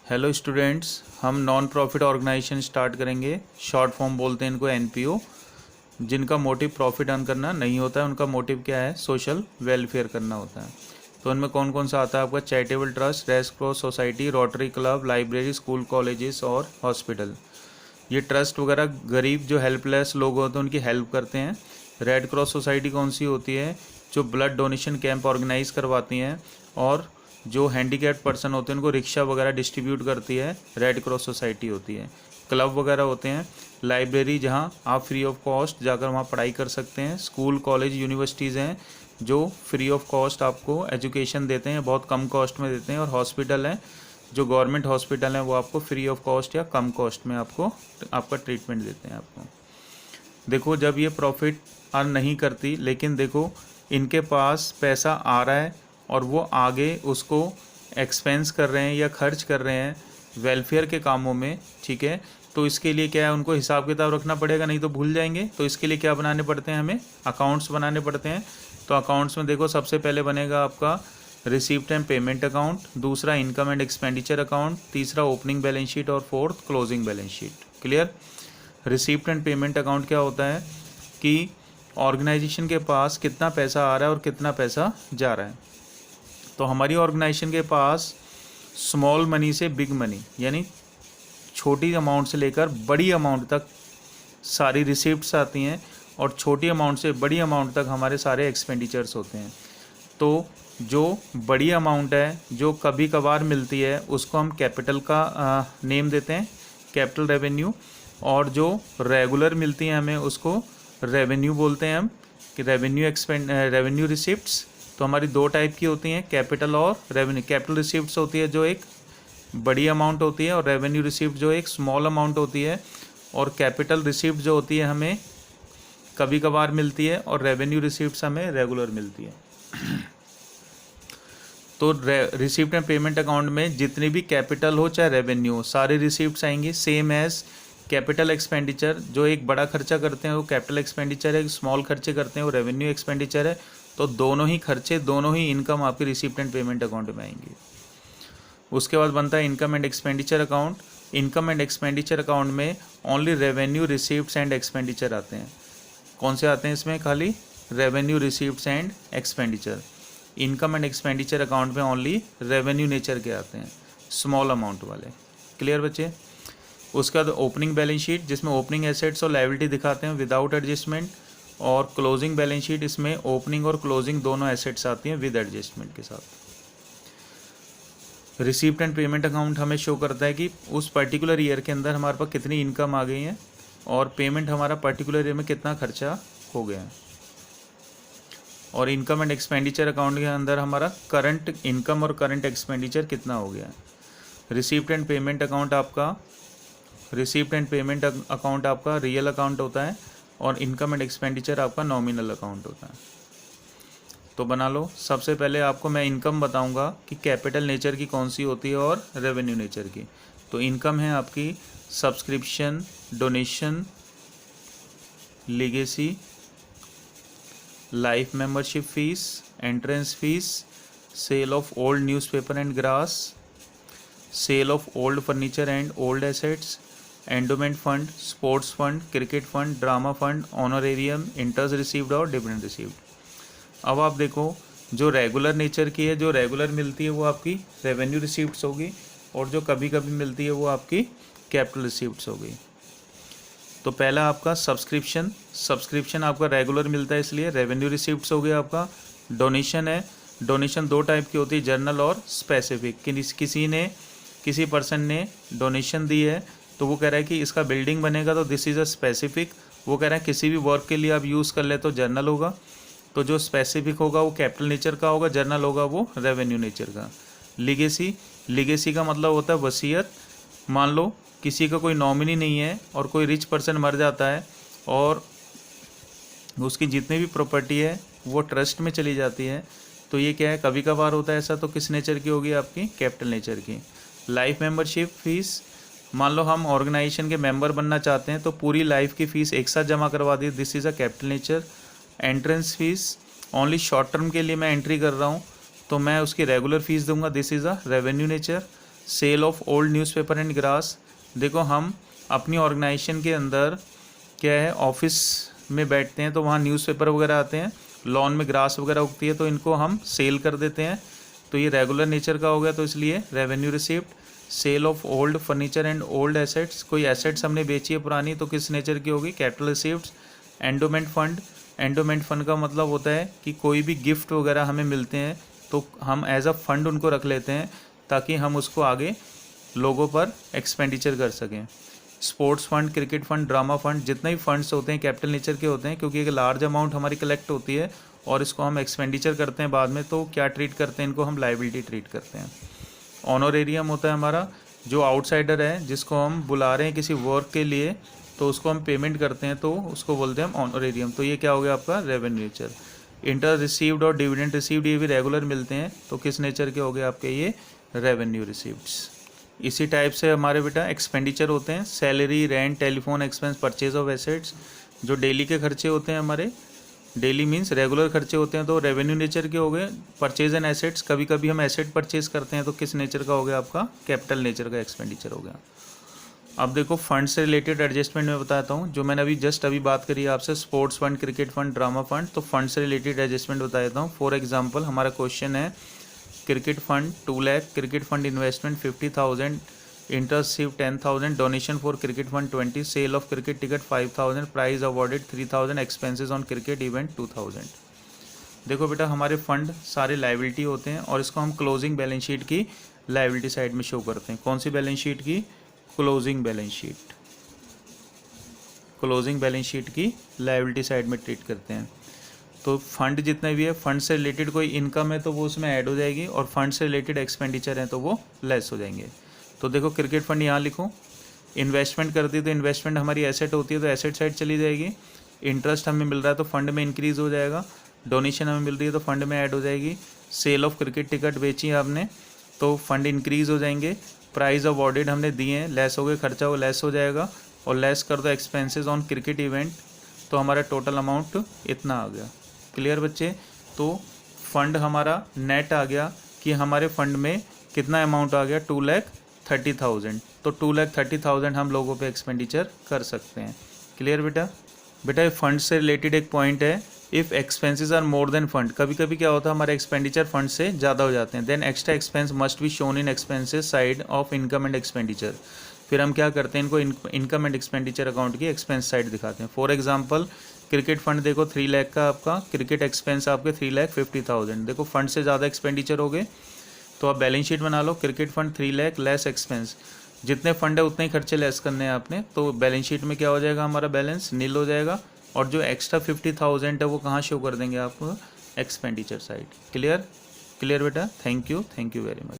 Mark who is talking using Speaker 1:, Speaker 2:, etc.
Speaker 1: Hello students, हम non profit organisation start करेंगे। Short form बोलते हैं इनको एनपीओ। जिनका मोटिव प्रॉफिट अर्न करना नहीं होता है, उनका मोटिव क्या है? सोशल वेलफेयर करना होता है। तो उनमें कौन कौन सा आता है आपका? Charitable trust, red cross society, rotary club, library, school, colleges और हॉस्पिटल। ये ट्रस्ट वगैरह गरीब जो हेल्पलेस लोग होते हैं उनकी हेल्प करते हैं। रेड क्रॉस सोसाइटी कौन सी होती है? जो ब्लड डोनेशन कैंप ऑर्गेनाइज करवाती हैं और जो हैंडीकैप्ड पर्सन होते हैं उनको रिक्शा वगैरह डिस्ट्रीब्यूट करती है, रेड क्रॉस सोसाइटी होती है। क्लब वगैरह होते हैं। लाइब्रेरी, जहां आप फ्री ऑफ कॉस्ट जाकर वहां पढ़ाई कर सकते हैं। स्कूल, कॉलेज, यूनिवर्सिटीज़ हैं जो फ्री ऑफ कॉस्ट आपको एजुकेशन देते हैं, बहुत कम कॉस्ट में देते हैं। और हॉस्पिटल हैं जो गवर्नमेंट हॉस्पिटल हैं, वो आपको फ्री ऑफ कॉस्ट या कम कॉस्ट में आपको आपका ट्रीटमेंट देते हैं आपको। देखो, जब ये प्रॉफिट अर्न नहीं करती, लेकिन देखो इनके पास पैसा आ रहा है और वो आगे उसको एक्सपेंस कर रहे हैं या खर्च कर रहे हैं वेलफेयर के कामों में, ठीक है। तो इसके लिए क्या है, उनको हिसाब किताब रखना पड़ेगा, नहीं तो भूल जाएंगे। तो इसके लिए क्या बनाने पड़ते हैं? हमें अकाउंट्स बनाने पड़ते हैं। तो अकाउंट्स में देखो, सबसे पहले बनेगा आपका रिसीप्ट एंड पेमेंट अकाउंट, दूसरा इनकम एंड एक्सपेंडिचर अकाउंट, तीसरा ओपनिंग बैलेंस शीट और fourth closing balance sheet. Clear? Receipt and payment account क्या होता है कि ऑर्गेनाइजेशन के पास कितना पैसा आ रहा है और कितना पैसा जा रहा है। तो हमारी ऑर्गेनाइजेशन के पास स्मॉल मनी से बिग मनी, यानी छोटी अमाउंट से लेकर बड़ी अमाउंट तक सारी रिसिप्ट्स आती हैं और छोटी अमाउंट से बड़ी अमाउंट तक हमारे सारे एक्सपेंडिचर्स होते हैं। तो जो बड़ी अमाउंट है, जो कभी कभार मिलती है, उसको हम कैपिटल का नेम देते हैं, कैपिटल रेवेन्यू। और जो रेगुलर मिलती हैं हमें, उसको रेवेन्यू बोलते हैं हम, कि रेवेन्यू रिसिप्ट्स। तो हमारी दो टाइप की होती हैं, कैपिटल और रेवेन्यू। कैपिटल रिसिप्ट्स होती है जो एक बड़ी अमाउंट होती है, और रेवेन्यू रिसिप्ट जो एक स्मॉल अमाउंट होती है। और कैपिटल रिसिप्ट जो होती है हमें कभी कभार मिलती है, और रेवेन्यू रिसिप्ट्स हमें रेगुलर मिलती है। तो रिसिप्ट एंड पेमेंट अकाउंट में जितनी भी कैपिटल हो चाहे रेवेन्यू हो, सारी रिसिप्ट्स आएंगी। सेम एज कैपिटल एक्सपेंडिचर, जो एक बड़ा खर्चा करते हैं वो कैपिटल एक्सपेंडिचर है, स्मॉल खर्चे करते हैं वो रेवेन्यू एक्सपेंडिचर है। तो दोनों ही खर्चे, दोनों ही इनकम आपकी रिसिप्ट एंड पेमेंट अकाउंट में आएंगी। उसके बाद बनता है income and expenditure account. Income and expenditure account में only revenue receipts and expenditure आते हैं। कौन से आते हैं इसमें? खाली revenue receipts and expenditure. Income and expenditure account में ओनली रेवेन्यू नेचर के आते हैं, स्मॉल अमाउंट वाले। क्लियर बच्चे? उसके बाद ओपनिंग बैलेंस शीट, जिसमें ओपनिंग एसेट्स और लायबिलिटी दिखाते हैं विदाउट एडजस्टमेंट। और क्लोजिंग बैलेंस शीट, इसमें ओपनिंग और क्लोजिंग दोनों एसेट्स आती हैं विद एडजस्टमेंट के साथ। रिसीप्ट एंड पेमेंट अकाउंट हमें शो करता है कि उस पर्टिकुलर ईयर के अंदर हमारे पास कितनी इनकम आ गई है और पेमेंट हमारा पर्टिकुलर ईयर में कितना खर्चा हो गया है। और इनकम एंड एक्सपेंडिचर अकाउंट के अंदर हमारा करंट इनकम और करंट एक्सपेंडिचर कितना हो गया है। रिसीप्ट एंड पेमेंट अकाउंट आपका रियल अकाउंट होता है, और इनकम एंड एक्सपेंडिचर आपका नॉमिनल अकाउंट होता है। तो बना लो। सबसे पहले आपको मैं इनकम बताऊंगा कि कैपिटल नेचर की कौन सी होती है और रेवेन्यू नेचर की। तो इनकम है आपकी subscription, donation, legacy, life membership fees, entrance fees, sale of old newspaper and grass, sale of old furniture and old assets, endowment fund, sports fund, cricket fund, drama fund, honorarium, interest received और dividend received. अब आप देखो, जो regular nature की है, जो regular मिलती है वो आपकी रेवेन्यू रिसीप्ट्स होगी, और जो कभी कभी मिलती है वो आपकी कैपिटल रिसीप्ट्स होगी। तो पहला आपका सब्सक्रिप्शन आपका रेगुलर मिलता है, इसलिए रेवेन्यू रिसीप्ट्स हो गया आपका। डोनेशन है, डोनेशन दो टाइप की होती है, जनरल और स्पेसिफिक। किसी पर्सन ने डोनेशन दी है तो वो कह रहा है कि इसका बिल्डिंग बनेगा, तो दिस इज़ अ स्पेसिफिक। वो कह रहा है किसी भी वर्क के लिए आप यूज़ कर ले तो जनरल होगा। तो जो स्पेसिफिक होगा वो कैपिटल नेचर का होगा, जनरल होगा वो रेवेन्यू नेचर का। लीगेसी का मतलब होता है वसीयत। मान लो किसी का कोई नॉमिनी नहीं है और कोई रिच पर्सन मर जाता है और उसकी जितनी भी प्रॉपर्टी है वो ट्रस्ट में चली जाती है, तो ये क्या है? कभी कभार होता है ऐसा। तो किस नेचर की होगी? आपकी कैपिटल नेचर की। लाइफ मेंबरशिप फीस, मान लो हम ऑर्गेनाइजेशन के मेंबर बनना चाहते हैं तो पूरी लाइफ की फ़ीस एक साथ जमा करवा दी, this is a capital nature. Entrance fees, only short term के लिए मैं एंट्री कर रहा हूँ तो मैं उसकी रेगुलर फीस दूंगा, this is a revenue nature. Sale of old newspaper and grass. देखो हम अपनी ऑर्गेनाइजेशन के अंदर क्या है, ऑफिस में बैठते हैं तो वहाँ न्यूज़पेपर वगैरह आते हैं, लॉन में ग्रास वगैरह उगती है तो इनको हम सेल कर देते हैं, तो ये रेगुलर नेचर का हो गया, तो इसलिए revenue received. Sale of old furniture and old assets, कोई एसेट्स हमने बेची है पुरानी तो किस नेचर की होगी, capital receiveds. Endowment fund, endowment fund का मतलब होता है कि कोई भी गिफ्ट वगैरह हमें मिलते हैं तो हम एज अ फंड उनको रख लेते हैं ताकि हम उसको आगे लोगों पर एक्सपेंडिचर कर सकें। Sports fund, cricket fund, drama fund, जितने भी फंड्स होते हैं कैपिटल नेचर के होते हैं, क्योंकि एक लार्ज अमाउंट हमारी कलेक्ट होती है और इसको हम एक्सपेंडिचर करते हैं बाद में, तो क्या ट्रीट करते हैं इनको, हम लाइबिलिटी ट्रीट करते हैं। ऑनोरेरियम होता है हमारा, जो आउटसाइडर है जिसको हम बुला रहे हैं किसी वर्क के लिए तो उसको हम पेमेंट करते हैं तो उसको बोलते हैं हम ऑनोरेरियम, तो ये क्या हो गया आपका रेवेन्यू नेचर। इंटरेस्ट रिसीव्ड और डिविडेंड रिसीव्ड ये भी रेगुलर मिलते हैं तो किस नेचर के हो गए आपके ये रेवेन्यू रिसीव्ड्स। इसी टाइप से हमारे बेटा एक्सपेंडिचर होते हैं, salary, rent, telephone expense, purchase of assets, जो डेली के खर्चे होते हैं हमारे, डेली मीन्स रेगुलर खर्चे होते हैं तो रेवेन्यू नेचर के हो गए। परचेज एंड एसेट्स, कभी कभी हम एसेट परचेज करते हैं तो किस नेचर का हो गया आपका कैपिटल नेचर का एक्सपेंडिचर हो गया। अब देखो फंड से रिलेटेड एडजस्टमेंट मैं बताता हूँ, जो मैंने अभी बात करी है आपसे, sports fund, cricket fund, drama fund, तो फंड से रिलेटेड एडजस्टमेंट बता देता हूँ। फॉर एग्जांपल हमारा क्वेश्चन है cricket fund 2 lakh, cricket fund investment 50,000, interest receive 10,000, donation for cricket fund 20, sale of cricket ticket 5,000, prize awarded 3,000, expenses on cricket event 2,000। देखो बेटा हमारे फंड सारे लाइबिलिटी होते हैं और इसको हम क्लोजिंग बैलेंस शीट की लाइबिलिटी साइड में शो करते हैं। कौन सी बैलेंस शीट की, closing balance sheet, closing balance sheet की लाइबिलिटी साइड में ट्रीट करते हैं। तो फंड जितने भी है, फंड से रिलेटेड कोई इनकम है तो वो उसमें ऐड हो जाएगी और फंड से रिलेटेड एक्सपेंडिचर है तो वो लेस हो जाएंगे। तो देखो क्रिकेट फंड यहाँ लिखो, इन्वेस्टमेंट करती है तो इन्वेस्टमेंट हमारी एसेट होती है तो एसेट साइड चली जाएगी, इंटरेस्ट हमें मिल रहा है तो फंड में इंक्रीज़ हो जाएगा, डोनेशन हमें मिल रही है तो फंड में ऐड हो जाएगी, सेल ऑफ क्रिकेट टिकट बेची है आपने तो फंड इंक्रीज़ हो जाएंगे, प्राइज अवॉर्डेड हमने दिए हैं, लेस हो गए, खर्चा वो लेस हो जाएगा, और लेस कर दो एक्सपेंसेस ऑन क्रिकेट इवेंट तो हमारा टोटल अमाउंट इतना आ गया। क्लियर बच्चे, तो फंड हमारा नेट आ गया कि हमारे फंड में कितना अमाउंट आ गया, 2,30,000, तो 2,30,000 हम लोगों पे एक्सपेंडिचर कर सकते हैं। क्लियर बेटा, बेटा फंड से रिलेटेड एक पॉइंट है, if expenses are more than fund, कभी कभी क्या होता है हमारे एक्सपेंडिचर फंड से ज़्यादा हो जाते हैं, then extra expense must be shown in expenses side of income and expenditure. फिर हम क्या करते हैं, इनको इनकम एंड एक्सपेंडिचर अकाउंट की एक्सपेंस साइड दिखाते हैं। फॉर एग्जांपल क्रिकेट फंड देखो 3 लाख का आपका, क्रिकेट एक्सपेंस आपके 3,50,000, देखो फंड से ज़्यादा एक्सपेंडिचर हो गए तो आप बैलेंस शीट बना लो, cricket fund 3 lakh less expense, जितने फंड है उतने ही खर्चे लेस करने हैं आपने, तो बैलेंस शीट में क्या हो जाएगा, हमारा बैलेंस नील हो जाएगा, और जो एक्स्ट्रा 50,000 है वो कहाँ शो कर देंगे आप, एक्सपेंडिचर साइड। क्लियर, क्लियर बेटा, थैंक यू वेरी मच।